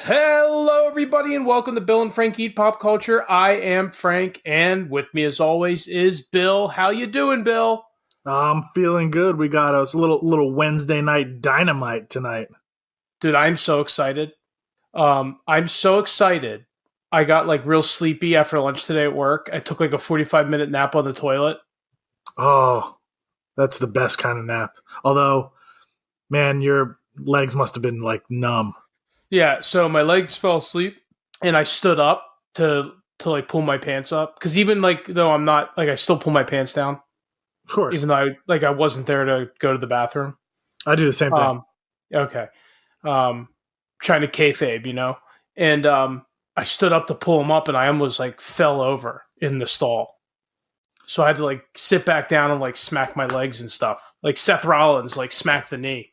Hello, everybody, and welcome to Bill and Frank Eat Pop Culture. I am Frank, and with me, as always, is Bill. How you doing, Bill? I'm feeling good. We got us a little Wednesday Night Dynamite tonight. Dude, I'm so excited. I'm so excited. I got real sleepy after lunch today at work. I took a 45-minute nap on the toilet. Oh, that's the best kind of nap. Although, man, your legs must have been numb. Yeah, so my legs fell asleep, and I stood up to pull my pants up. Because even though I'm not I still pull my pants down. Of course, even though I wasn't there to go to the bathroom. I do the same thing. Okay, trying to kayfabe, and I stood up to pull them up, and I almost fell over in the stall. So I had to sit back down and smack my legs and stuff, like Seth Rollins smack the knee.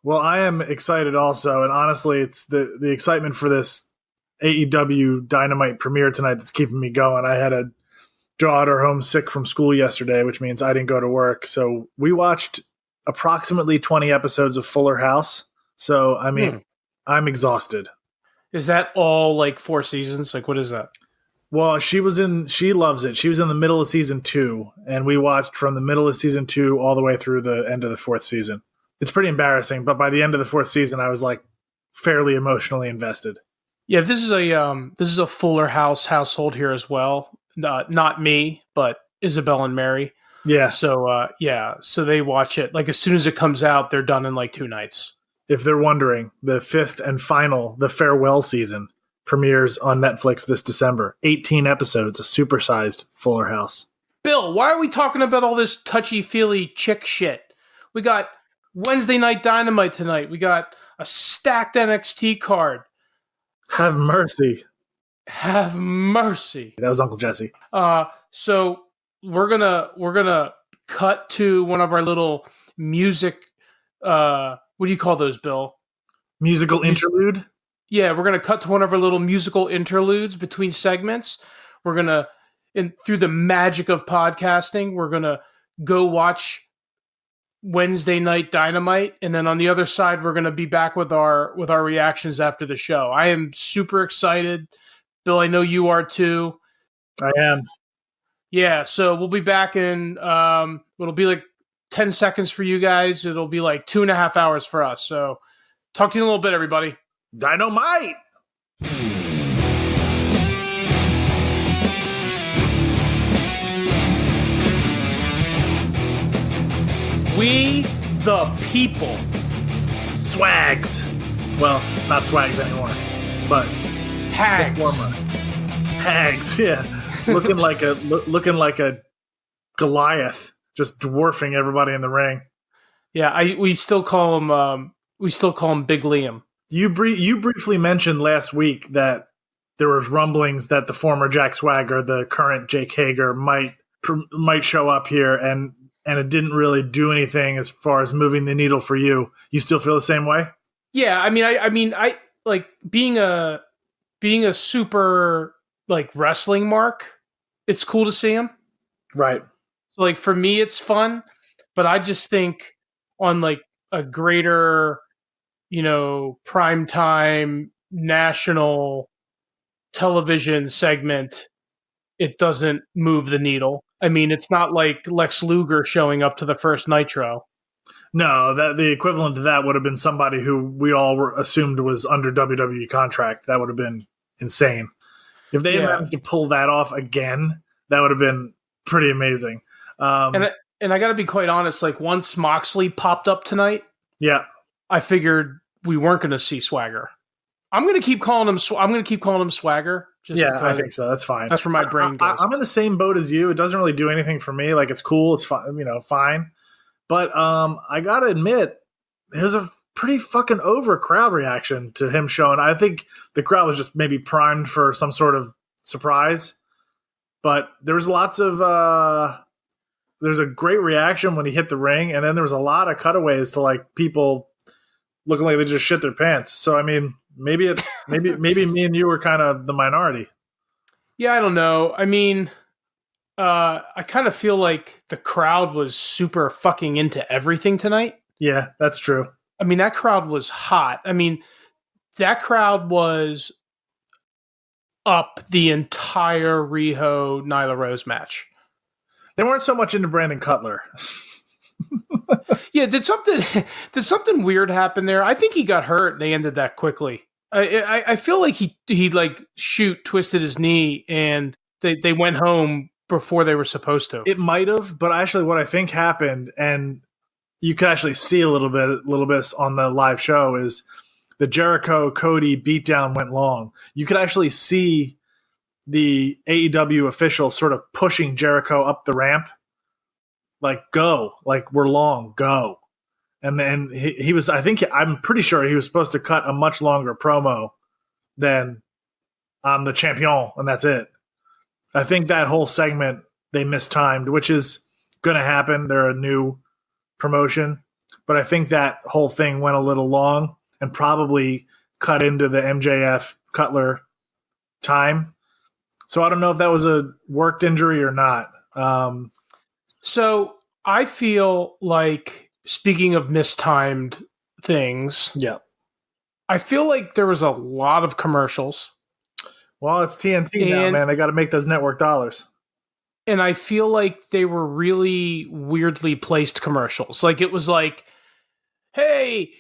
Well, I am excited also, and honestly, it's the excitement for this AEW Dynamite premiere tonight that's keeping me going. I had a daughter home sick from school yesterday, which means I didn't go to work. So we watched approximately 20 episodes of Fuller House. So, I mean, I'm exhausted. Is that all 4 seasons? What is that? Well, she loves it. She was in the middle of season 2, and we watched from the middle of season 2 all the way through the end of the 4th season. It's pretty embarrassing, but by the end of the 4th season, I was fairly emotionally invested. Yeah, this is a Fuller House household here as well. Not me, but Isabel and Mary. Yeah. So so they watch it as soon as it comes out. They're done in 2 nights. If they're wondering, the 5th and final, the farewell season, premieres on Netflix this December. 18 episodes, a supersized Fuller House. Bill, why are we talking about all this touchy-feely chick shit? We got Wednesday Night Dynamite tonight. We got a stacked NXT card. Have mercy. Have mercy. That was Uncle Jesse. So we're gonna cut to one of our little music. What do you call those, Bill? Musical interlude? Yeah, we're gonna cut to one of our little musical interludes between segments. We're gonna, through the magic of podcasting, we're gonna go watch Wednesday Night Dynamite, and then on the other side, we're gonna be back with our reactions after the show. I am super excited. Bill, I know you are too. I am. Yeah, so we'll be back in, it'll be 10 seconds for you guys. It'll be 2.5 hours for us. So talk to you in a little bit, everybody. Dynamite! We the people. Swags. Well, not swags anymore, but Hags. Hags, yeah. looking like a Goliath, just dwarfing everybody in the ring. Yeah, we still call him Big Liam. You briefly mentioned last week that there was rumblings that the former Jack Swagger, the current Jake Hager, might show up here, and it didn't really do anything as far as moving the needle for you. You still feel the same way? Yeah, I mean, I being a super wrestling mark. It's cool to see him, right? So for me, it's fun, but I just think on a greater, primetime national television segment, it doesn't move the needle. I mean, it's not like Lex Luger showing up to the first Nitro. No, the equivalent to that would have been somebody who we all assumed was under WWE contract. That would have been insane. If they managed to pull that off again, that would have been pretty amazing. And I got to be quite honest. Once Moxley popped up tonight, I figured we weren't going to see Swagger. I'm going to keep calling him Swagger. I think so. That's fine. That's where my brain goes. I'm in the same boat as you. It doesn't really do anything for me. It's cool. It's fine. Fine. But I got to admit, there's a pretty fucking over crowd reaction to him showing. I think the crowd was just maybe primed for some sort of surprise. But there was lots of there's a great reaction when he hit the ring, and then there was a lot of cutaways to people looking like they just shit their pants. So I mean, maybe me and you were kind of the minority. Yeah, I don't know. I mean, I kind of feel like the crowd was super fucking into everything tonight. Yeah, that's true. I mean, that crowd was hot. I mean, that crowd was up the entire Riho Nyla Rose match. They weren't so much into Brandon Cutler. Yeah, did something weird happen there? I think he got hurt and they ended that quickly. I feel like he like twisted his knee and they went home before they were supposed to. It might have, but actually what I think happened, and you could actually see a little bit on the live show, is the Jericho Cody beatdown went long. You could actually see the AEW official sort of pushing Jericho up the ramp, like, go, like, we're long, go. And then he was, I'm pretty sure he was supposed to cut a much longer promo than I'm the champion, and that's it. I think that whole segment they mistimed, which is going to happen. They're a new promotion. But I think that whole thing went a little long and probably cut into the MJF Cutler time. So I don't know if that was a worked injury or not. So I feel like, speaking of mistimed things, Yeah. I feel like there was a lot of commercials. Well, it's TNT now, man. They got to make those network dollars. And I feel like they were really weirdly placed commercials. Like, it was like, hey,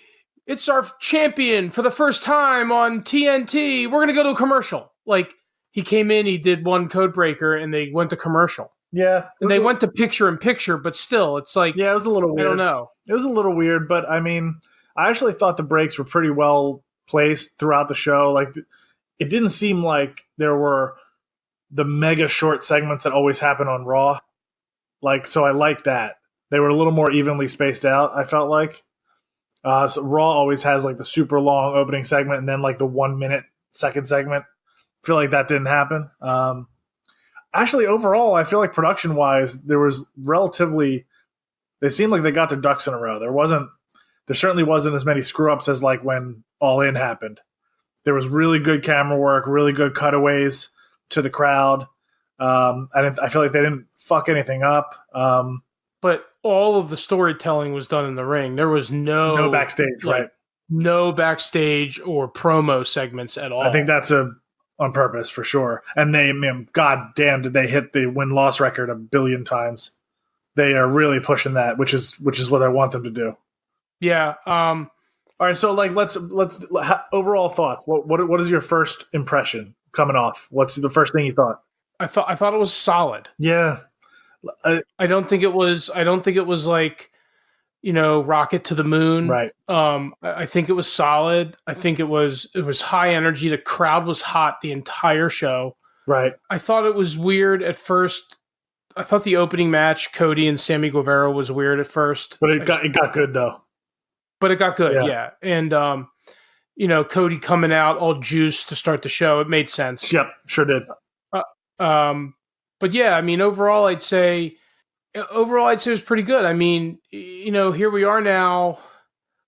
it's our champion for the first time on TNT. We're going to go to a commercial. Like, he came in, he did one code breaker, and they went to commercial. Yeah. And they went to picture-in-picture, but still, it's like... Yeah, it was a little weird. I don't know. It was a little weird, but, I mean, I actually thought the breaks were pretty well placed throughout the show. Like, it didn't seem like there were the mega short segments that always happen on Raw. Like, so I liked that. They were a little more evenly spaced out, I felt like. So Raw always has, like, the super long opening segment and then, like, the 1 minute second segment. I feel like that didn't happen. Actually, overall, I feel like production-wise, there was relatively... They seemed like they got their ducks in a row. There certainly wasn't as many screw-ups as, like, when All In happened. There was really good camera work, really good cutaways to the crowd. I feel like they didn't fuck anything up. But all of the storytelling was done in the ring. There was no backstage, right? No backstage or promo segments at all. I think that's on purpose for sure. And god damn, did they hit the win-loss record 1 billion times. They are really pushing that, which is what I want them to do. Yeah. All right. So like, let's overall thoughts. What is your first impression coming off? What's the first thing you thought? I thought it was solid. Yeah. I don't think it was like, rocket to the moon. Right. I think it was solid. I think it was high energy. The crowd was hot the entire show. Right. I thought it was weird at first. I thought the opening match, Cody and Sammy Guevara, was weird at first. But it got good though. But it got good, yeah. And Cody coming out all juiced to start the show, it made sense. Yep, sure did. But yeah, I mean, overall I'd say it was pretty good. I mean, here we are now.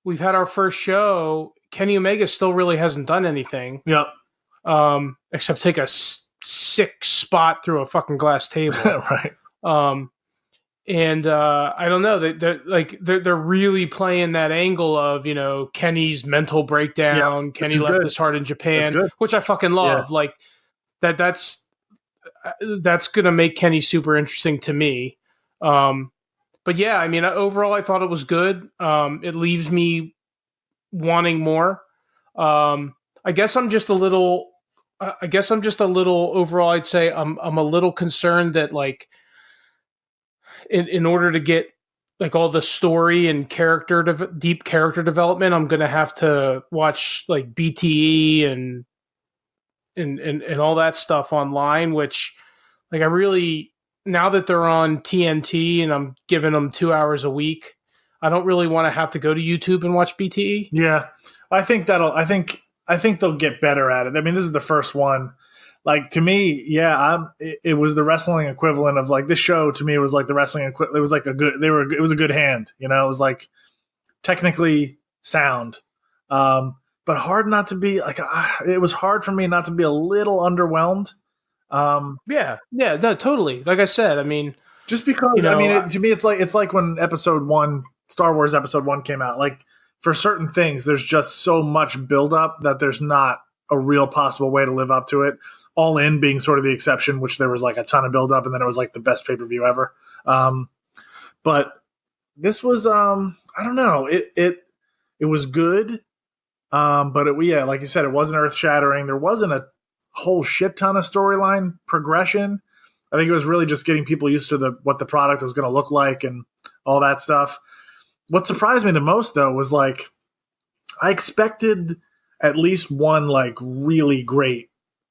We've had our first show. Kenny Omega still really hasn't done anything. Yep. Except take a sick spot through a fucking glass table. Right. And I don't know. They're really playing that angle of Kenny's mental breakdown. Yep, Kenny left his heart in Japan, which I fucking love. Yeah. Like that's gonna make Kenny super interesting to me. But yeah, I mean, overall, I thought it was good. It leaves me wanting more. I guess I'm just a little. Overall, I'd say I'm a little concerned that like. In order to get like all the story and deep character development, I'm gonna have to watch like BTE and all that stuff online. Which, like, I really, now that they're on TNT and I'm giving them 2 hours a week, I don't really want to have to go to YouTube and watch BTE. Yeah, I think they'll get better at it. I mean, this is the first one. Like, to me, yeah, it was the wrestling equivalent of like this show. To me, it was like the wrestling equivalent. It was like it was a good hand, it was like technically sound, but hard not to be like, it was hard for me not to be a little underwhelmed. Yeah, no, totally. Like I said, I mean, just because to me, it's like when Star Wars Episode 1 came out. Like for certain things, there's just so much buildup that there's not a real possible way to live up to it. All In being sort of the exception, which there was like a ton of buildup, and then it was like the best pay-per-view ever. But this was I don't know, it was good, but like you said, it wasn't earth-shattering. There wasn't a whole shit ton of storyline progression. I think it was really just getting people used to what the product was going to look like and all that stuff. What surprised me the most, though, was like I expected at least one like really great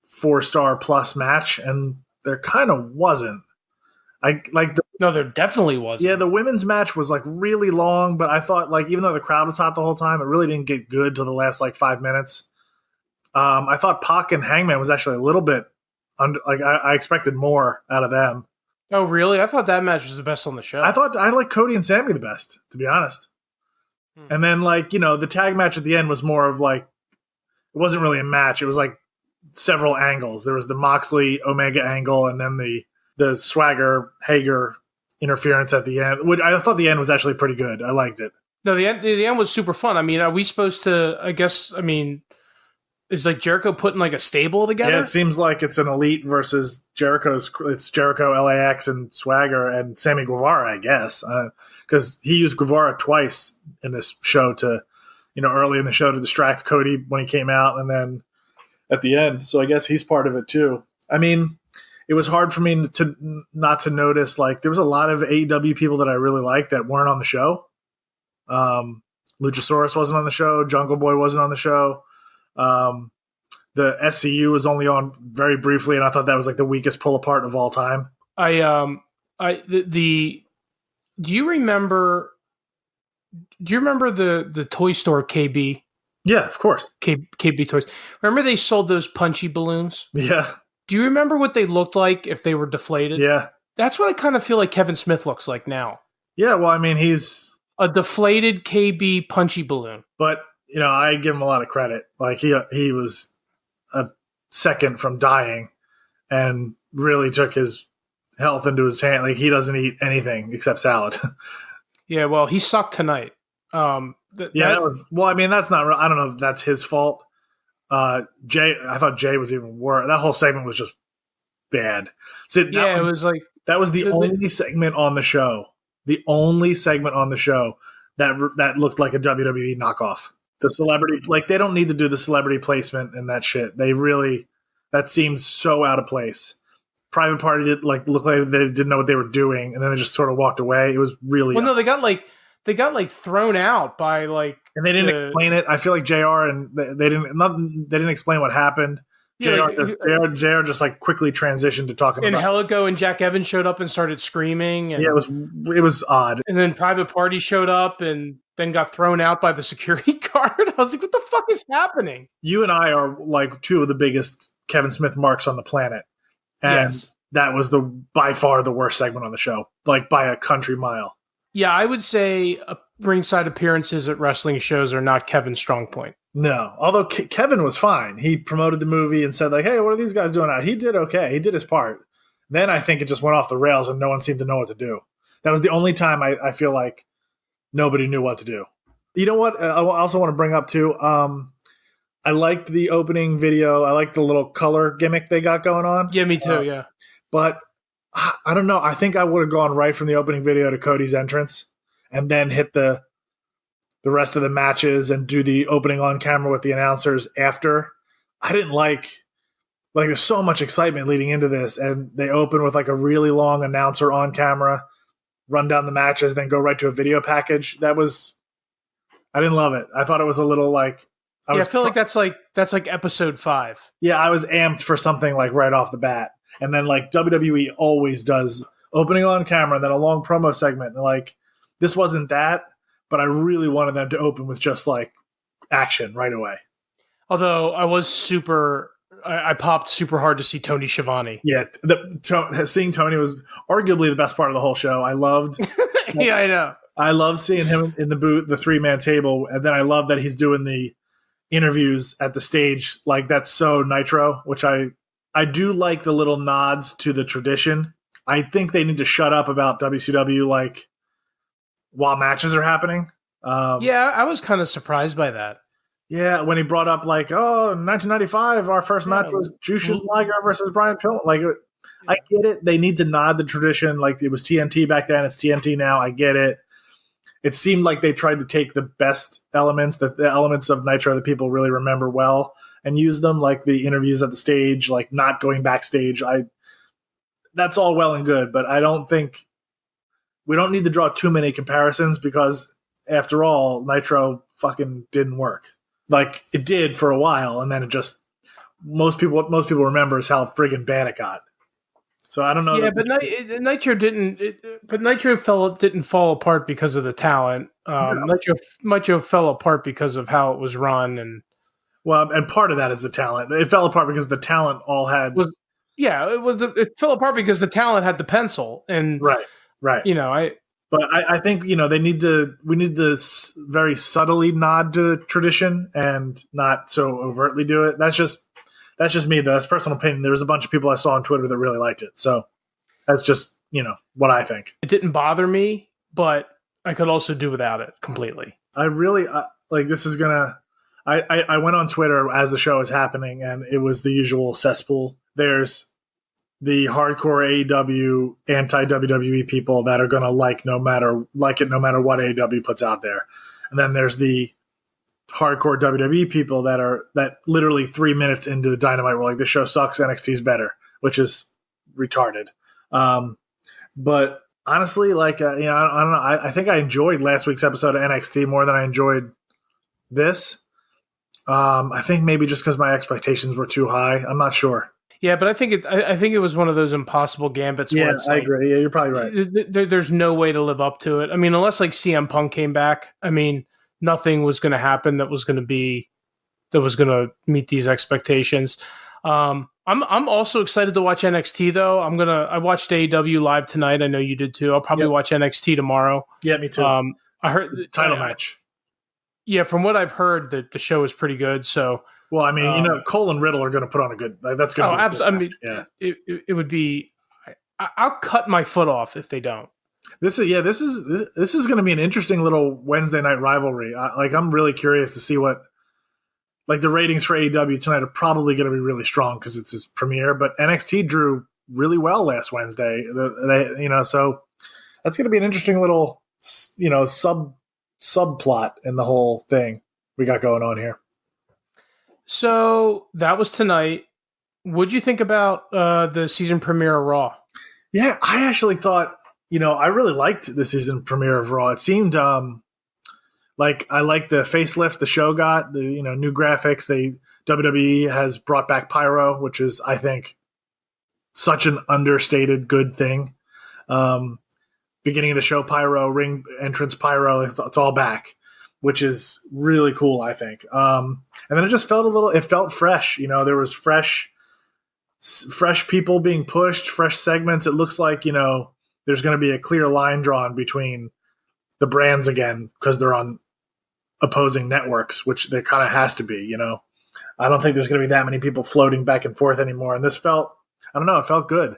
4-star plus match, and there kind of wasn't. No, there definitely wasn't. Yeah, the women's match was like really long, but I thought like even though the crowd was hot the whole time, it really didn't get good till the last like 5 minutes. I thought Pac and Hangman was actually a little bit I expected more out of them. Oh, really? I thought that match was the best on the show. I like Cody and Sammy the best, to be honest. And then like, the tag match at the end was more of like, it wasn't really a match. It was like several angles. There was the Moxley Omega angle, and then the Swagger Hager interference at the end. Which I thought the end was actually pretty good. I liked it. No, the end was super fun. I mean, are we supposed to? I guess. I mean, is like Jericho putting like a stable together? Yeah, it seems like it's an Elite versus Jericho's. It's Jericho, LAX, and Swagger, and Sammy Guevara, I guess, because he used Guevara twice in this show to, early in the show to distract Cody when he came out, and then at the end. So I guess he's part of it too. I mean, it was hard for me to not to notice, like, there was a lot of AEW people that I really liked that weren't on the show. Luchasaurus wasn't on the show. Jungle Boy wasn't on the show. The SCU was only on very briefly, and I thought that was like the weakest pull apart of all time. Do you remember the toy store KB? Yeah, of course. KB Toys. Remember they sold those punchy balloons? Yeah. Do you remember what they looked like if they were deflated? Yeah. That's what I kind of feel like Kevin Smith looks like now. Yeah, well, I mean, he's a deflated KB punchy balloon. But, I give him a lot of credit. Like, he was a second from dying and really took his health into his hand. Like, he doesn't eat anything except salad. Yeah, well, he sucked tonight. That was, well, I mean, that's not, I don't know if that's his fault. I thought Jay was even worse. That whole segment was just bad. It was like, that was the only segment on the show. The only segment on the show that looked like a WWE knockoff. The celebrity, like, they don't need to do the celebrity placement and that shit. That seemed so out of place. Private Party did look like they didn't know what they were doing, and then they just sort of walked away. It was really no, they got thrown out by and they didn't explain it. I feel like JR and they didn't explain what happened. Yeah, JR just like quickly transitioned to talking and about. Helico and Jack Evans showed up and started screaming. And, yeah, it was odd. And then Private Party showed up and then got thrown out by the security guard. I was like, what the fuck is happening? You and I are like two of the biggest Kevin Smith marks on the planet. And that was by far the worst segment on the show, like by a country mile. Yeah, I would say ringside appearances at wrestling shows are not Kevin's strong point. No, although Kevin was fine. He promoted the movie and said, like, hey, what are these guys doing out? He did okay. He did his part. Then I think it just went off the rails and no one seemed to know what to do. That was the only time I feel like nobody knew what to do. You know what? I also want to bring up, too, I liked the opening video. I liked the little color gimmick they got going on. Yeah, me too, yeah. But I don't know. I think I would have gone right from the opening video to Cody's entrance and then hit the rest of the matches and do the opening on camera with the announcers after. I didn't like there's so much excitement leading into this, and they open with like a really long announcer on camera, run down the matches, then go right to a video package. I didn't love it. I thought it was a little like, I feel like that's like episode 5. Yeah, I was amped for something like right off the bat. And then like WWE always does opening on camera and then a long promo segment. And like, this wasn't that, but I really wanted them to open with just like action right away. Although I popped super hard to see Tony Schiavone. Yeah, seeing Tony was arguably the best part of the whole show. I loved. Yeah, I know. I love seeing him in the booth, the 3-man table, and then I love that he's doing the interviews at the stage. Like, that's so Nitro, which I I do like the little nods to the tradition. I think they need to shut up about WCW like while matches are happening. Yeah, I was kind of surprised by that. Yeah, when he brought up like, oh, in 1995, our first match was Jushin Liger versus Brian Pillman. Like, I get it. They need to nod the tradition. Like, it was TNT back then. It's TNT now. I get it. It seemed like they tried to take the best elements, the elements of Nitro that people really remember well, and use them, like the interviews at the stage, like not going backstage. That's all well and good, but I don't think we don't need to draw too many comparisons because, after all, Nitro fucking didn't work. Like, it did for a while, and then it just most people remember is how friggin' bad it got. So I don't know. Yeah, but Nitro didn't. But Nitro didn't fall apart because of the talent. No. Nitro fell apart because of how it was run, and part of that is the talent. It fell apart because the talent all had. It fell apart because the talent had the pencil, and right. You know, But I think we need to very subtly nod to tradition and not so overtly do it. That's just me though. That's personal opinion. There was a bunch of people I saw on Twitter that really liked it. So that's just, what I think. It didn't bother me, but I could also do without it completely. I really this is gonna. I went on Twitter as the show was happening, and it was the usual cesspool. There's the hardcore AEW anti-WWE people that are going to like it no matter what AEW puts out there. And then there's the hardcore WWE people that literally 3 minutes into Dynamite were like, this show sucks, NXT's better, which is retarded. But honestly, I don't know. I think I enjoyed last week's episode of NXT more than I enjoyed this. I think maybe just because my expectations were too high. I'm not sure. Yeah, but I think it was one of those impossible gambits. Yeah, I agree. Yeah, you're probably right. There's no way to live up to it. I mean, unless like CM Punk came back, I mean, nothing was going to happen that was going to meet these expectations. I'm also excited to watch NXT though. I watched AEW live tonight. I know you did too. I'll probably watch NXT tomorrow. Yeah, me too. I heard the title match. Yeah, from what I've heard, the show is pretty good. So. Well, I mean, Cole and Riddle are going to put on a good. That's going to. Oh, absolutely. I mean, it would be. I'll cut my foot off if they don't. This is going to be an interesting little Wednesday night rivalry. I'm really curious to see what. Like the ratings for AEW tonight are probably going to be really strong because it's its premiere. But NXT drew really well last Wednesday. So that's going to be an interesting little, subplot in the whole thing we got going on here. So that was tonight. What'd you think about the season premiere of Raw? Yeah, I actually thought, I really liked the season premiere of Raw. It seemed like I liked the facelift the show got, the new graphics. WWE has brought back Pyro, which is, I think, such an understated good thing. Beginning of the show, Pyro, ring entrance Pyro, it's all back, which is really cool, I think. And then it just felt it felt fresh. There was fresh people being pushed, fresh segments. It looks like, there's going to be a clear line drawn between the brands again because they're on opposing networks, which there kind of has to be, I don't think there's going to be that many people floating back and forth anymore. And this felt, I don't know, it felt good.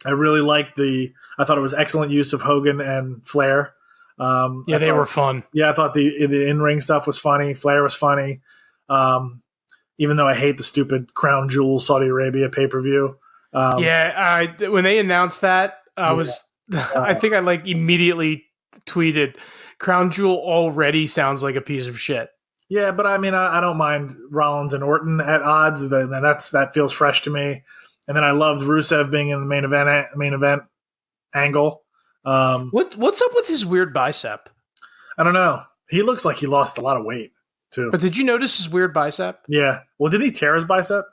I really liked I thought it was excellent use of Hogan and Flair. They were fun. Yeah, I thought the in-ring stuff was funny. Flair was funny. Even though I hate the stupid Crown Jewel Saudi Arabia pay-per-view. When they announced that, I think I immediately tweeted, Crown Jewel already sounds like a piece of shit. Yeah, but I mean, I don't mind Rollins and Orton at odds. And that feels fresh to me. And then I loved Rusev being in the main event angle. What's up with his weird bicep? I don't know. He looks like he lost a lot of weight too. But did you notice his weird bicep? Yeah. Well, did he tear his bicep?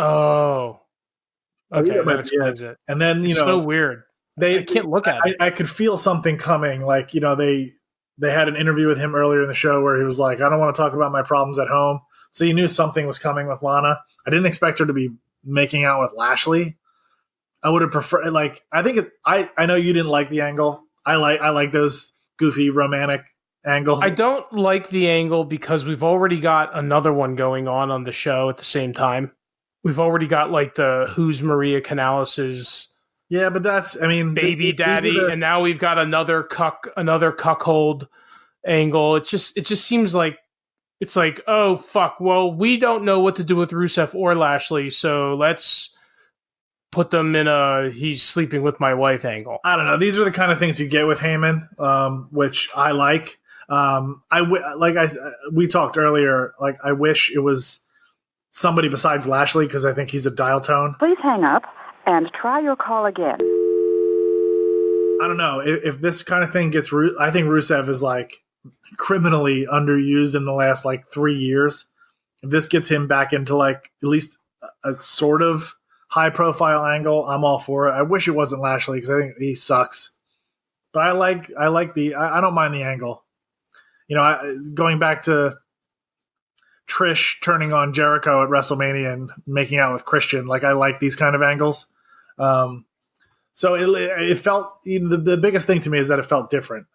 Oh. Okay, that explains it. And then it's so weird. I can't look at it. I could feel something coming. Like they had an interview with him earlier in the show where he was like, "I don't want to talk about my problems at home." So you knew something was coming with Lana. I didn't expect her to be making out with Lashley. I would have preferred, I know you didn't like the angle. I like those goofy romantic angles. I don't like the angle because we've already got another one going on the show at the same time. We've already got like the Who's Maria Canalis's Yeah, but that's, I mean, baby daddy, and now we've got another cuckold angle. It just seems like it's like, oh fuck, well, we don't know what to do with Rusev or Lashley, so let's put them in a he's sleeping with my wife angle. I don't know. These are the kind of things you get with Heyman, which I like. We talked earlier, like I wish it was somebody besides Lashley because I think he's a dial tone. Please hang up and try your call again. I don't know if this kind of thing gets. I think Rusev is like criminally underused in the last like 3 years. If this gets him back into like at least a sort of high profile angle, I'm all for it. I wish it wasn't Lashley because I think he sucks. But I don't mind the angle. You know, going back to Trish turning on Jericho at WrestleMania and making out with Christian, like I like these kind of angles. So it felt, the biggest thing to me is that it felt different.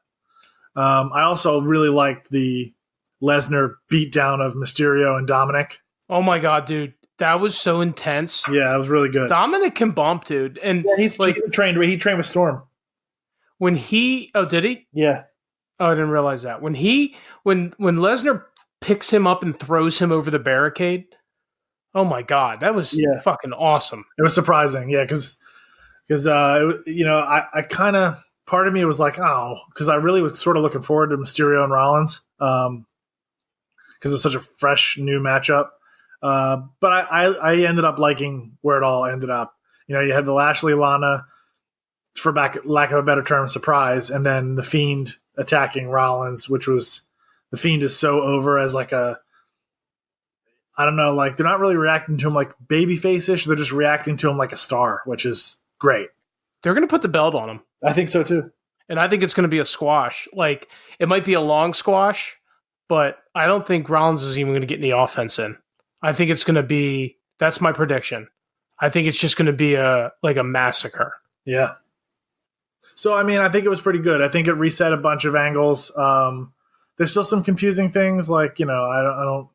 I also really liked the Lesnar beatdown of Mysterio and Dominic. Oh my god, dude. That was so intense. Yeah, it was really good. Dominic can bump, dude. And yeah, he's like trained with Storm. When he did he? Yeah. Oh, I didn't realize that. When Lesnar picks him up and throws him over the barricade, oh my god, that was fucking awesome. It was surprising, yeah, because I kind of, part of me was like, oh, because I really was sort of looking forward to Mysterio and Rollins, because it was such a fresh new matchup. But I ended up liking where it all ended up. You know, you had the Lashley Lana, for lack of a better term, surprise, and then the Fiend attacking Rollins, which was, the Fiend is so over as like a, I don't know, like they're not really reacting to him like babyface-ish, they're just reacting to him like a star, which is great. They're going to put the belt on him. I think so too. And I think it's going to be a squash. Like, it might be a long squash, but I don't think Rollins is even going to get any offense in. I think it's going to be, that's my prediction. I think it's just going to be a massacre. Yeah. So, I mean, I think it was pretty good. I think it reset a bunch of angles. There's still some confusing things, like, you know, I don't,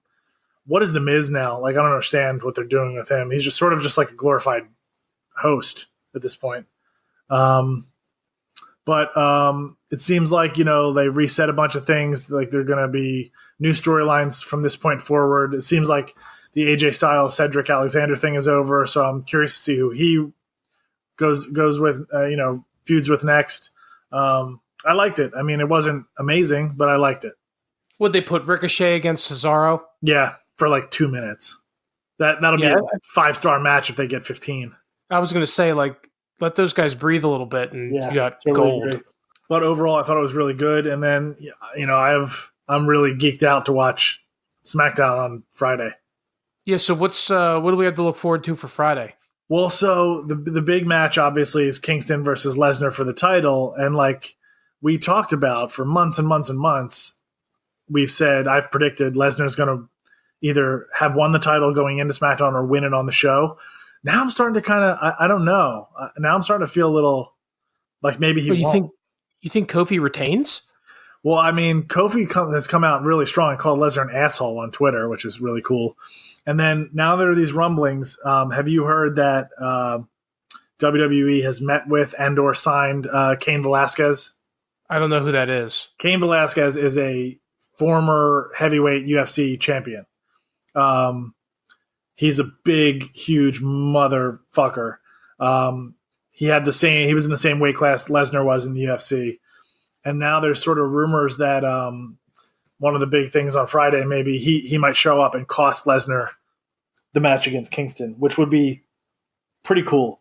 what is The Miz now? Like, I don't understand what they're doing with him. He's just sort of just like a glorified host at this point. But it seems like, you know, they reset a bunch of things. Like, they're going to be new storylines from this point forward. It seems like the AJ Styles, Cedric Alexander thing is over. So I'm curious to see who he goes with, feuds with next. I liked it. I mean, it wasn't amazing, but I liked it. Would they put Ricochet against Cesaro? Yeah, for like 2 minutes. That'll be a 5-star match if they get 15. I was going to say, like, let those guys breathe a little bit, and you got gold. Great. But overall, I thought it was really good. And then, you know, I'm really geeked out to watch SmackDown on Friday. Yeah. So what do we have to look forward to for Friday? Well, so the big match obviously is Kingston versus Lesnar for the title, and like we talked about for months and months and months, I've predicted Lesnar's going to either have won the title going into SmackDown or win it on the show. Now I'm starting to kind of, I don't know. Now I'm starting to feel a little like maybe he won't. You think Kofi retains? Well, I mean, Kofi has come out really strong and called Lesnar an asshole on Twitter, which is really cool. And then now there are these rumblings. Have you heard that WWE has met with and or signed Cain Velasquez? I don't know who that is. Cain Velasquez is a former heavyweight UFC champion. He's a big, huge motherfucker. He was in the same weight class Lesnar was in the UFC. And now there's sort of rumors that one of the big things on Friday, maybe he might show up and cost Lesnar the match against Kingston, which would be pretty cool,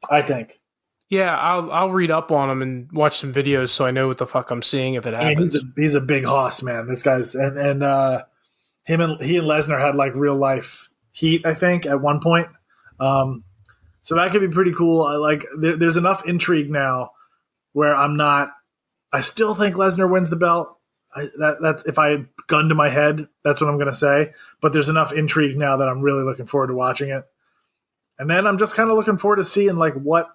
I think. Yeah, I'll read up on him and watch some videos so I know what the fuck I'm seeing if it happens. I mean, he's a big hoss, man. This guy's he and Lesnar had like real life heat, I think, at one point. So that could be pretty cool. There's enough intrigue now where I still think Lesnar wins the belt. That's if I had gun to my head, that's what I'm going to say. But there's enough intrigue now that I'm really looking forward to watching it. And then I'm just kind of looking forward to seeing like what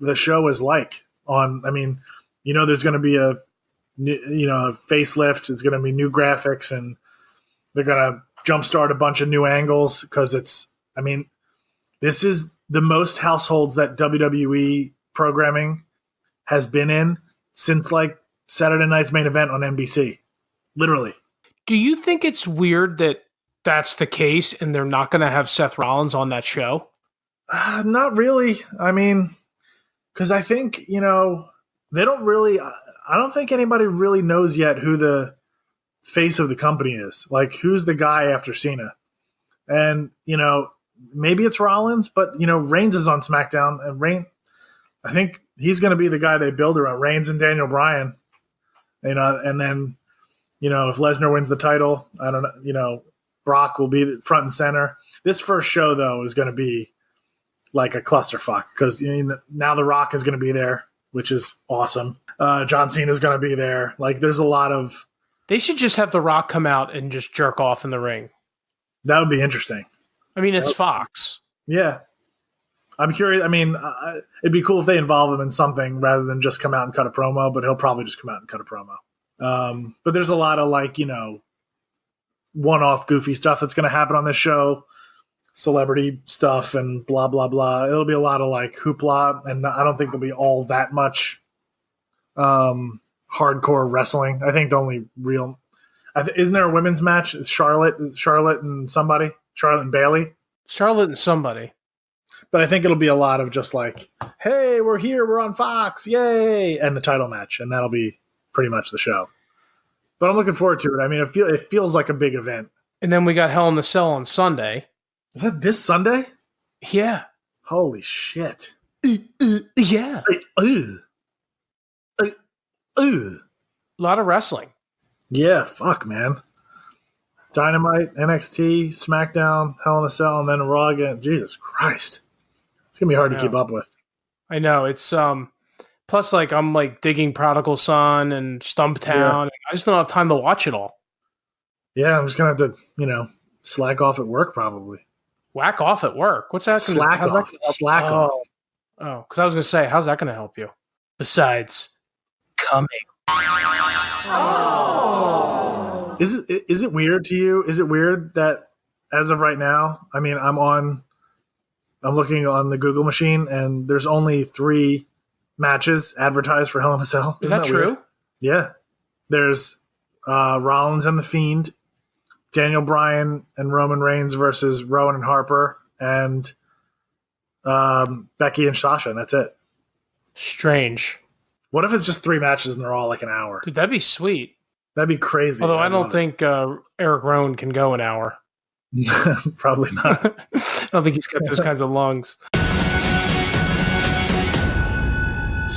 the show is like. There's going to be a facelift. It's going to be new graphics, and they're going to jumpstart a bunch of new angles because This is the most households that WWE programming has been in since like Saturday night's main event on NBC. Literally. Do you think it's weird that that's the case and they're not going to have Seth Rollins on that show? Not really. I mean, because I think, they don't really, I don't think anybody really knows yet who the face of the company is. Like, who's the guy after Cena? And, maybe it's Rollins, but, Reigns is on SmackDown. And I think he's going to be the guy they build around. Reigns and Daniel Bryan. And then, if Lesnar wins the title, I don't know, Brock will be front and center. This first show, though, is going to be like a clusterfuck because now The Rock is going to be there, which is awesome. John Cena is going to be there. Like, there's a lot of... They should just have The Rock come out and just jerk off in the ring. That would be interesting. I mean, it's Fox. Yeah. I'm curious. I mean, it'd be cool if they involve him in something rather than just come out and cut a promo, but he'll probably just come out and cut a promo. But there's a lot of one-off goofy stuff that's going to happen on this show, celebrity stuff and blah, blah, blah. It'll be a lot of hoopla, and I don't think there'll be all that much hardcore wrestling. I think the only real... isn't there a women's match? It's Charlotte and somebody? Charlotte and Bayley? Charlotte and somebody. But I think it'll be a lot of just hey, we're here, we're on Fox, yay, and the title match, and that'll be pretty much the show. But I'm looking forward to it. I mean, it feels like a big event. And then we got Hell in the Cell on Sunday. Is that this Sunday? Yeah. Holy shit. Yeah. A lot of wrestling. Yeah, fuck, man. Dynamite, NXT, SmackDown, Hell in a Cell, and then Raw again. Jesus Christ. It's going to be hard to keep up with. I know. It's plus I'm digging Prodigal Son and Stumptown. Yeah. And I just don't have time to watch it all. Yeah, I'm just going to have to, slack off at work probably. Whack off at work? What's that? Slack off. Slack off. Oh, because I was going to say, how's that going to help you? Besides coming. Oh. Is it weird to you? Is it weird that as of right now, I mean, I'm looking on the Google machine and there's only 3 matches advertised for Hell in a Cell. Is that true? Weird? Yeah. There's Rollins and The Fiend, Daniel Bryan and Roman Reigns versus Rowan and Harper, and Becky and Sasha, and that's it. Strange. What if it's just 3 matches and they're all an hour? Dude, that'd be sweet. That'd be crazy. Although I don't think Eric Rowan can go an hour. Probably not. I don't think he's got those kinds of lungs.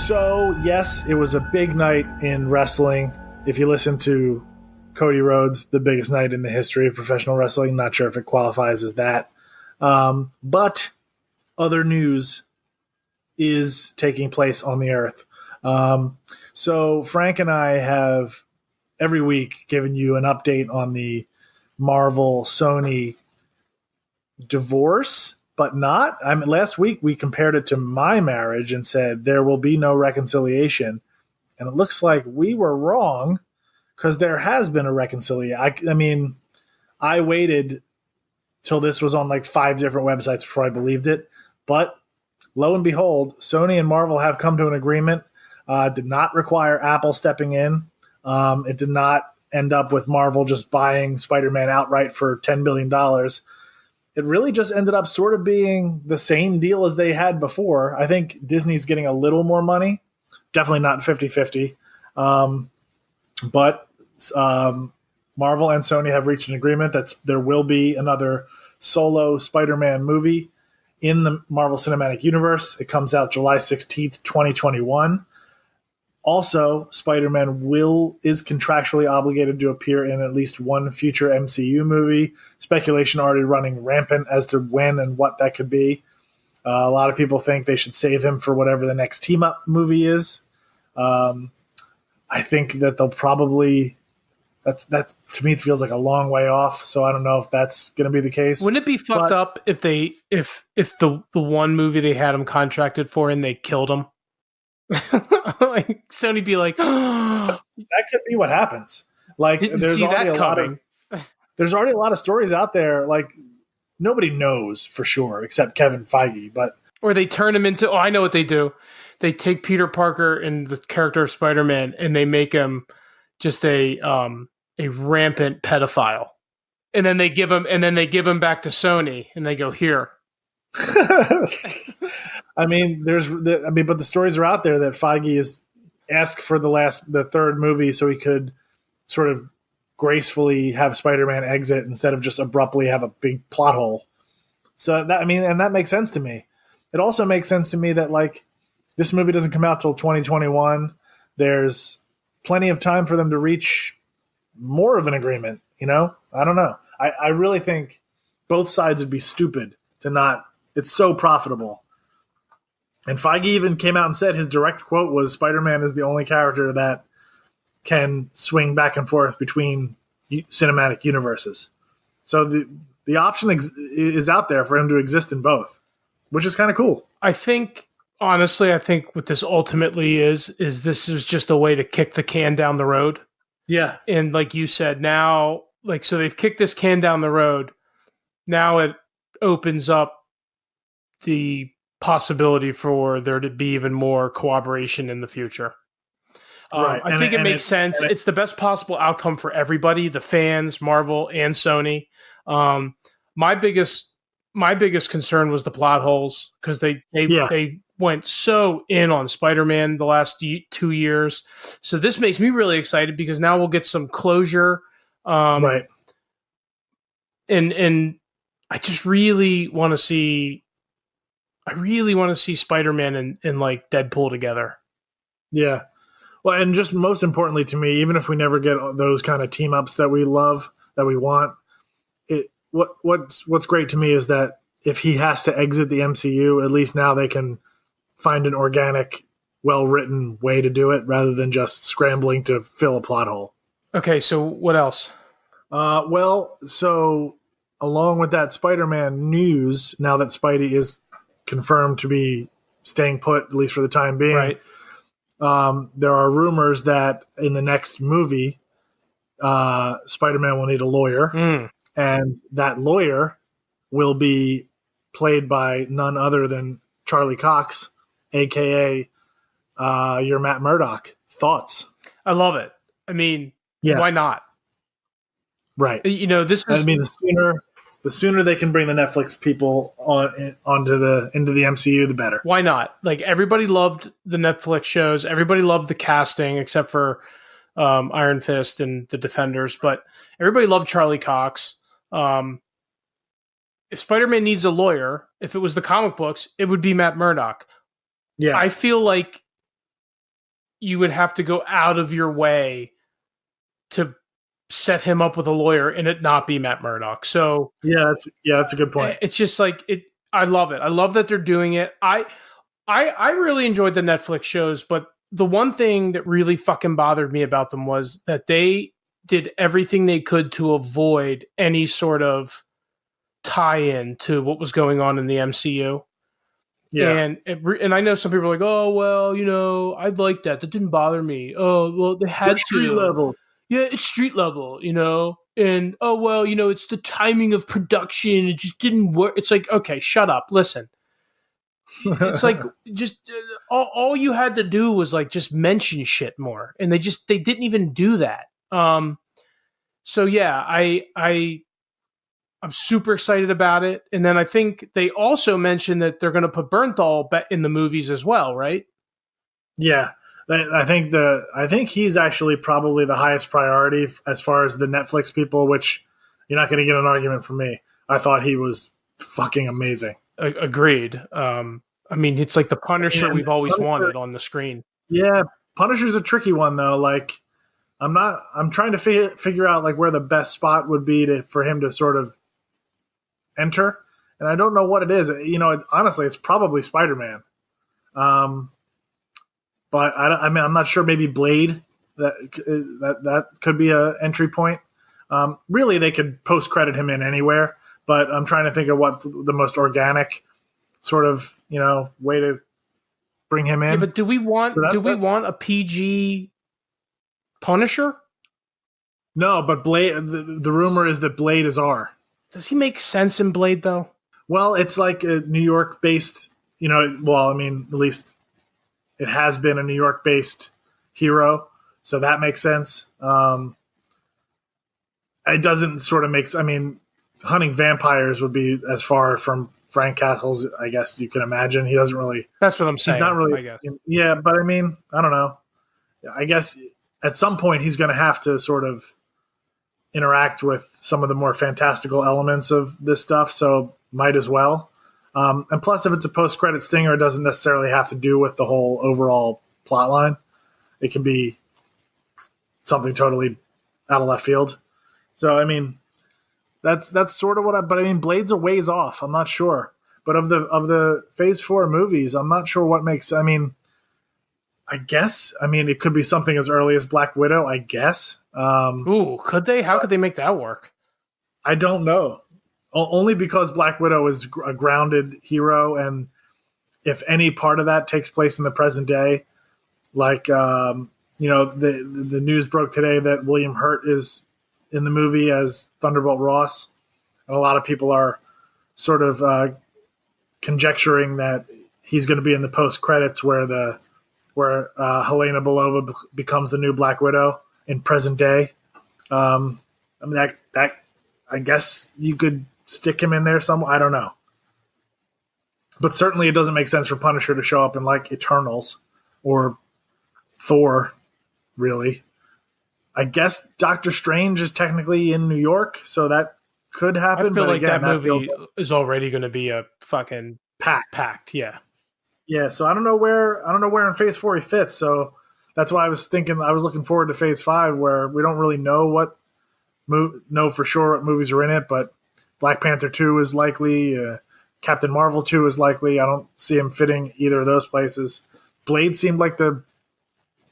So, yes, it was a big night in wrestling. If you listen to Cody Rhodes, the biggest night in the history of professional wrestling, not sure if it qualifies as that. But other news is taking place on the earth. So Frank and I have every week given you an update on the Marvel Sony divorce, but not. I mean, last week we compared it to my marriage and said there will be no reconciliation. And it looks like we were wrong because there has been a reconciliation. I mean, I waited till this was on 5 different websites before I believed it. But lo and behold, Sony and Marvel have come to an agreement. Did not require Apple stepping in. It did not end up with Marvel just buying Spider-Man outright for $10 billion. It really just ended up sort of being the same deal as they had before. I think Disney's getting a little more money. Definitely not 50-50. But Marvel and Sony have reached an agreement that there will be another solo Spider-Man movie in the Marvel Cinematic Universe. It comes out July 16th, 2021. Also, Spider-Man is contractually obligated to appear in at least one future MCU movie. Speculation already running rampant as to when and what that could be. A lot of people think they should save him for whatever the next team-up movie is. I think that they'll probably... That's to me, it feels like a long way off, so I don't know if that's going to be the case. Wouldn't it be fucked up if the one movie they had him contracted for and they killed him? Sony be like, that could be what happens. Didn't see that coming. There's already a lot of stories out there. nobody knows for sure except Kevin Feige. But Or they turn him into, I know what they do. They take Peter Parker and the character of Spider-Man and they make him just a rampant pedophile. And then they give him back to Sony and they go, here. I mean, but the stories are out there that Feige is asked for the third movie so he could sort of gracefully have Spider-Man exit instead of just abruptly have a big plot hole. So that makes sense to me. It also makes sense to me that like this movie doesn't come out till 2021. There's plenty of time for them to reach more of an agreement. I don't know. I really think both sides would be stupid to not. It's so profitable. And Feige even came out and said his direct quote was Spider-Man is the only character that can swing back and forth between cinematic universes. So the option is out there for him to exist in both, which is kind of cool. Honestly, I think what this ultimately is this is just a way to kick the can down the road. Yeah. And like you said, now, like, so they've kicked this can down the road. Now it opens up the possibility for there to be even more cooperation in the future. Right. I think it makes sense. It's the best possible outcome for everybody, the fans, Marvel, and Sony. My biggest concern was the plot holes because they went so in on Spider-Man the last 2 years. So this makes me really excited because now we'll get some closure. Right. And I just really want to see. I really want to see Spider-Man and like Deadpool together. Yeah. Well, and just most importantly to me, even if we never get those kind of team ups that we love, that we want, what's great to me is that if he has to exit the MCU, at least now they can find an organic, well-written way to do it rather than just scrambling to fill a plot hole. Okay, so what else? So along with that Spider-Man news, now that Spidey is confirmed to be staying put, at least for the time being, right. There are rumors that in the next movie, Spider-Man will need a lawyer, and that lawyer will be played by none other than Charlie Cox, a.k.a. Your Matt Murdock. Thoughts? I love it. I mean, why not? Right. This is... I mean, the sooner they can bring the Netflix people into the MCU, the better. Why not? Like, everybody loved the Netflix shows. Everybody loved the casting, except for Iron Fist and the Defenders. But everybody loved Charlie Cox. If Spider-Man needs a lawyer, if it was the comic books, it would be Matt Murdock. Yeah. I feel like you would have to go out of your way to set him up with a lawyer and it not be Matt Murdock. So that's a good point. It's just like it. I love it. I love that they're doing it. I really enjoyed the Netflix shows, but the one thing that really fucking bothered me about them was that they did everything they could to avoid any sort of tie-in to what was going on in the MCU. Yeah. And I know some people are like, oh, well, I'd like that. That didn't bother me. Oh, well, they had street level. Yeah, it's street level, and oh, well, it's the timing of production. It just didn't work. It's like, okay, shut up. Listen. It's like just all you had to do was like just mention shit more. And they didn't even do that. So yeah, I'm super excited about it. And then I think they also mentioned that they're going to put Bernthal in the movies as well, right? Yeah. I think he's actually probably the highest priority as far as the Netflix people, which you're not going to get an argument from me. I thought he was fucking amazing. Agreed. I mean, it's like the Punisher we've always wanted on the screen. Yeah. Punisher's a tricky one though. Like I'm trying to figure out like where the best spot would be for him to sort of enter. And I don't know what it is. Honestly, it's probably Spider-Man. But I'm not sure. Maybe Blade that could be a entry point. Really, they could post credit him in anywhere. But I'm trying to think of what's the most organic sort of way to bring him in. Yeah, but do we want a PG Punisher? No, but Blade. The rumor is that Blade is R. Does he make sense in Blade though? Well, it's like a New York based, well, I mean, at least it has been a New York based hero. So that makes sense. It doesn't sort of make, I mean, hunting vampires would be as far from Frank Castle's, I guess you can imagine. He doesn't really. That's what I'm saying. He's not really. I guess. Yeah, but I mean, I don't know. I guess at some point he's going to have to sort of interact with some of the more fantastical elements of this stuff. So might as well. And plus, if it's a post-credit stinger, it doesn't necessarily have to do with the whole overall plot line. It can be something totally out of left field. So I mean. That's sort of but I mean, Blade's a ways off. I'm not sure, but of the Phase 4 movies, I'm not sure what makes. I mean, it could be something as early as Black Widow. I guess. Ooh, could they? How could they make that work? I don't know. Only because Black Widow is a grounded hero, and if any part of that takes place in the present day, like the news broke today that William Hurt is in the movie as Thunderbolt Ross. And a lot of people are sort of conjecturing that he's going to be in the post credits where Helena Belova becomes the new Black Widow in present day. I mean, that I guess you could stick him in there somewhere. I don't know. But certainly it doesn't make sense for Punisher to show up in like Eternals or Thor, really. I guess Doctor Strange is technically in New York, so that could happen. I feel like again, that movie is already going to be a fucking packed. Yeah. Yeah. So I don't know where in Phase 4 he fits. So that's why I was looking forward to Phase 5, where we don't really know know for sure what movies are in it, but Black Panther 2 is likely. Captain Marvel 2 is likely. I don't see him fitting either of those places. Blade seemed like the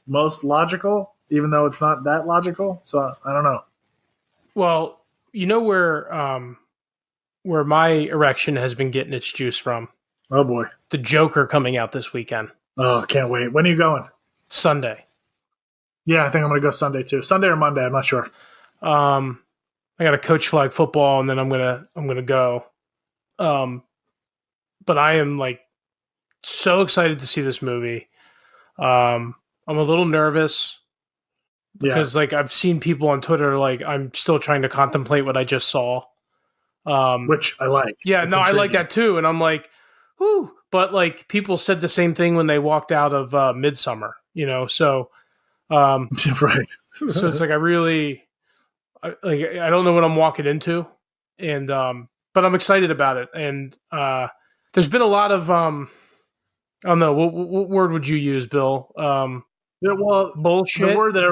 most logical, even though it's not that logical. So I don't know. Well, you know where my erection has been getting its juice from? Oh boy. The Joker coming out this weekend. Oh, can't wait. When are you going? Sunday. Yeah, I think I'm going to go Sunday too. Sunday or Monday, I'm not sure. I got to coach flag football and then I'm going to go. But I am like so excited to see this movie. I'm a little nervous. Because like I've seen people on Twitter, like I'm still trying to contemplate what I just saw, which I like. Yeah, it's intriguing. I like that too, and I'm like, whoo! But like people said the same thing when they walked out of Midsommar, So, right. So it's like I don't know what I'm walking into, and but I'm excited about it. And there's been a lot of I don't know what word would you use, Bill? Yeah, well, bullshit. The word that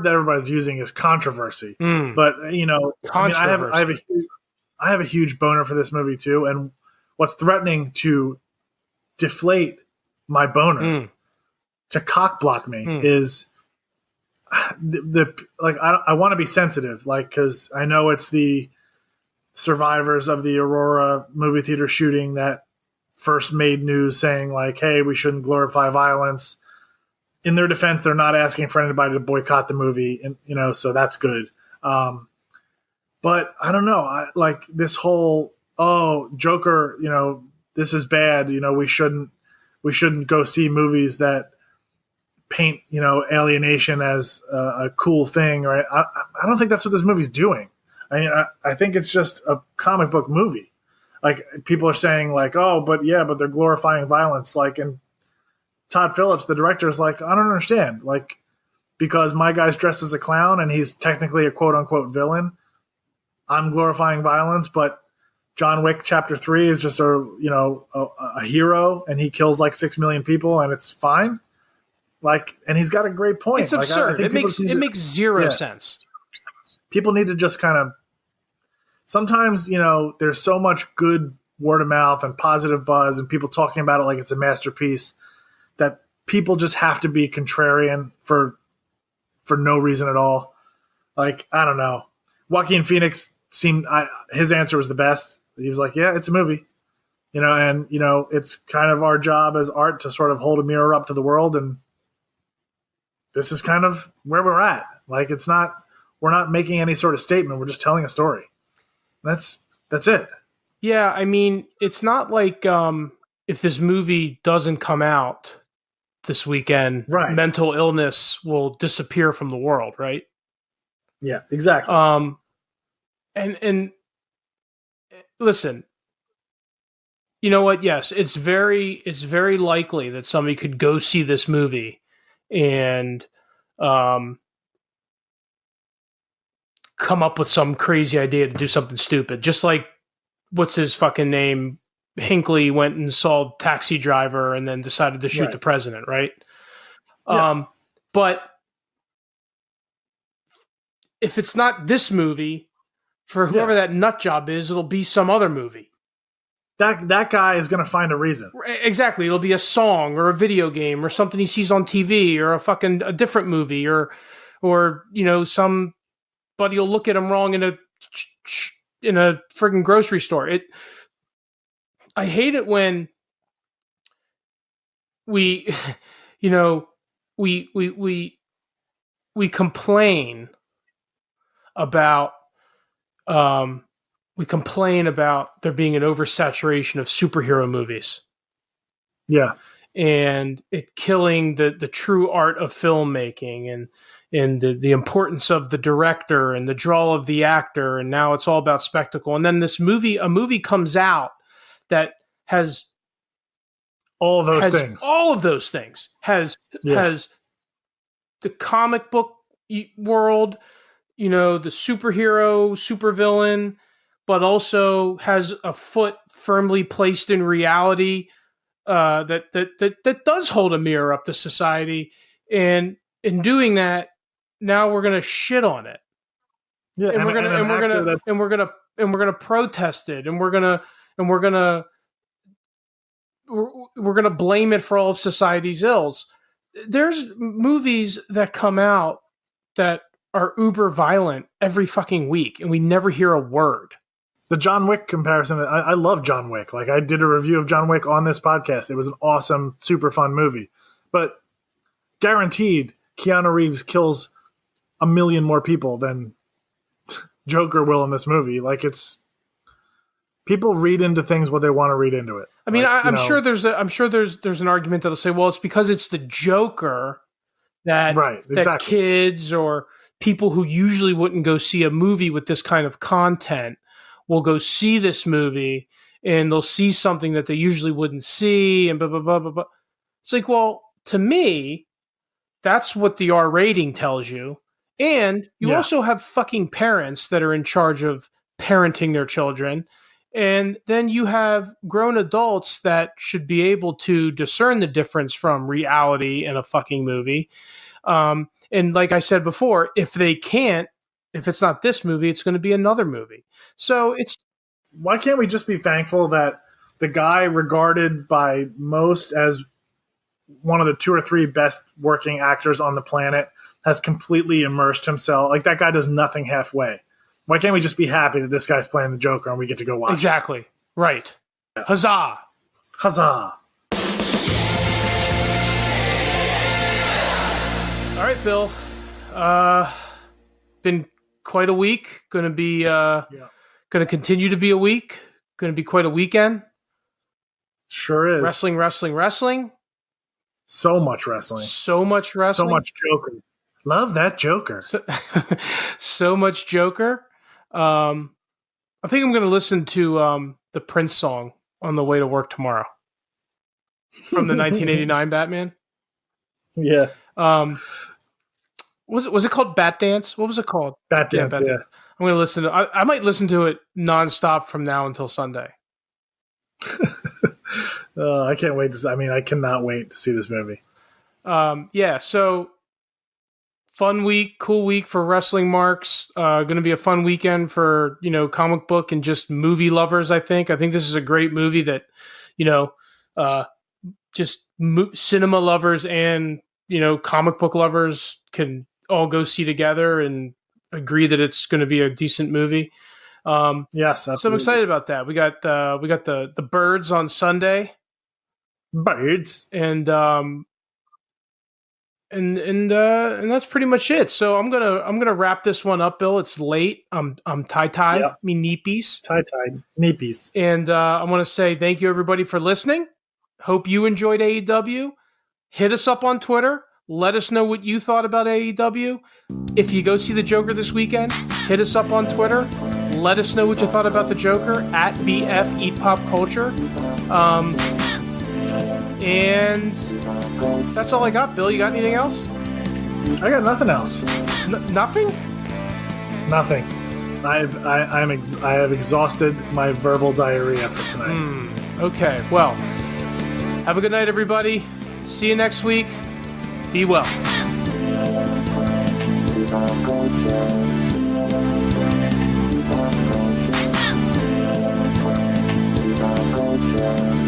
everybody's using is controversy. But I have a huge boner for this movie too, and what's threatening to deflate my boner, to cock block me, is I want to be sensitive, because I know it's the survivors of the Aurora movie theater shooting that first made news saying like, hey, we shouldn't glorify violence. In their defense, they're not asking for anybody to boycott the movie, and so that's good. But I don't know, this whole Joker, this is bad. We shouldn't go see movies that paint alienation as a cool thing. Right? I don't think that's what this movie's doing. I mean, I think it's just a comic book movie. Like people are saying like, but they're glorifying violence. Like, and Todd Phillips, the director, is like, I don't understand. Like, because my guy's dressed as a clown and he's technically a quote unquote villain, I'm glorifying violence, but John Wick Chapter 3 is just a hero and he kills like 6 million people and it's fine. Like, and he's got a great point. It's absurd. It makes zero sense. People need to just kind of, sometimes, there's so much good word of mouth and positive buzz and people talking about it like it's a masterpiece that people just have to be contrarian for no reason at all. Like, I don't know. Joaquin Phoenix his answer was the best. He was like, yeah, it's a movie, and, it's kind of our job as art to sort of hold a mirror up to the world. And this is kind of where we're at. Like, we're not making any sort of statement. We're just telling a story. That's it. Yeah, I mean, it's not like if this movie doesn't come out this weekend, Right. mental illness will disappear from the world, right? Yeah, exactly. And listen, you know what? Yes, it's very likely that somebody could go see this movie and come up with some crazy idea to do something stupid. Just like what's his fucking name? Hinckley went and saw Taxi Driver and then decided to shoot the president, right? Yeah. But if it's not this movie, for whoever that nut job is, it'll be some other movie. That guy is going to find a reason. Exactly. It'll be a song or a video game or something he sees on TV or a different movie or somebody will look at him wrong in a friggin' grocery store. I hate it when we we complain about there being an oversaturation of superhero movies. Yeah. And it killing the true art of filmmaking and the importance of the director and the draw of the actor, and now it's all about spectacle. And then a movie comes out that has all of those things. Has the comic book world, the superhero, supervillain, but also has a foot firmly placed in reality that does hold a mirror up to society. And in doing that, now we're going to shit on it. Yeah, and we're gonna protest it, and we're gonna blame it for all of society's ills. There's movies that come out that are uber violent every fucking week, and we never hear a word. The John Wick comparison, I love John Wick. Like, I did a review of John Wick on this podcast. It was an awesome, super fun movie. But guaranteed, Keanu Reeves kills 1 million more people than Joker will in this movie. Like, it's people read into things what they want to read into it. I mean, like, I'm sure there's an argument that'll say, well, it's because it's the Joker that that kids or people who usually wouldn't go see a movie with this kind of content will go see this movie, and they'll see something that they usually wouldn't see, and blah blah blah blah blah. It's like, well, to me, that's what the R rating tells you. And you also have fucking parents that are in charge of parenting their children. And then you have grown adults that should be able to discern the difference from reality and a fucking movie. And like I said before, if they can't, if it's not this movie, it's going to be another movie. So why can't we just be thankful that the guy regarded by most as one of the 2 or 3 best working actors on the planet has completely immersed himself? Like, that guy does nothing halfway. Why can't we just be happy that this guy's playing the Joker and we get to go watch it? Exactly. Right. Yeah. Huzzah. Huzzah. All right, Bill. Been quite a week. Going to continue to be a week. Going to be quite a weekend. Sure is. Wrestling. So much wrestling. So much Joker. Love that Joker. So much Joker. I think I'm going to listen to the Prince song on the way to work tomorrow from the 1989 Batman. Yeah. Was it called Bat Dance? What was it called? Bat Dance. Yeah. I'm going to listen to. I might listen to it nonstop from now until Sunday. I can't wait to. I mean, I cannot wait to see this movie. Yeah. So. Fun week, cool week for wrestling marks. Going to be a fun weekend for, comic book and just movie lovers, I think. I think this is a great movie that, cinema lovers and, comic book lovers can all go see together and agree that it's going to be a decent movie. Yes, absolutely. So I'm excited about that. We got the Birds on Sunday. Birds. And and that's pretty much it. So I'm gonna wrap this one up, Bill. It's late. I'm tie Yep. me knee piece. Tie knee piece. And I want to say thank you everybody for listening. Hope you enjoyed AEW. Hit us up on Twitter. Let us know what you thought about AEW. If you go see the Joker this weekend, hit us up on Twitter. Let us know what you thought about the Joker at BF Eat Pop Culture. And that's all I got. Bill, you got anything else? I got nothing else. Nothing? Nothing. I have exhausted my verbal diarrhea for tonight. Okay, well, have a good night, everybody. See you next week. Be well. Culture.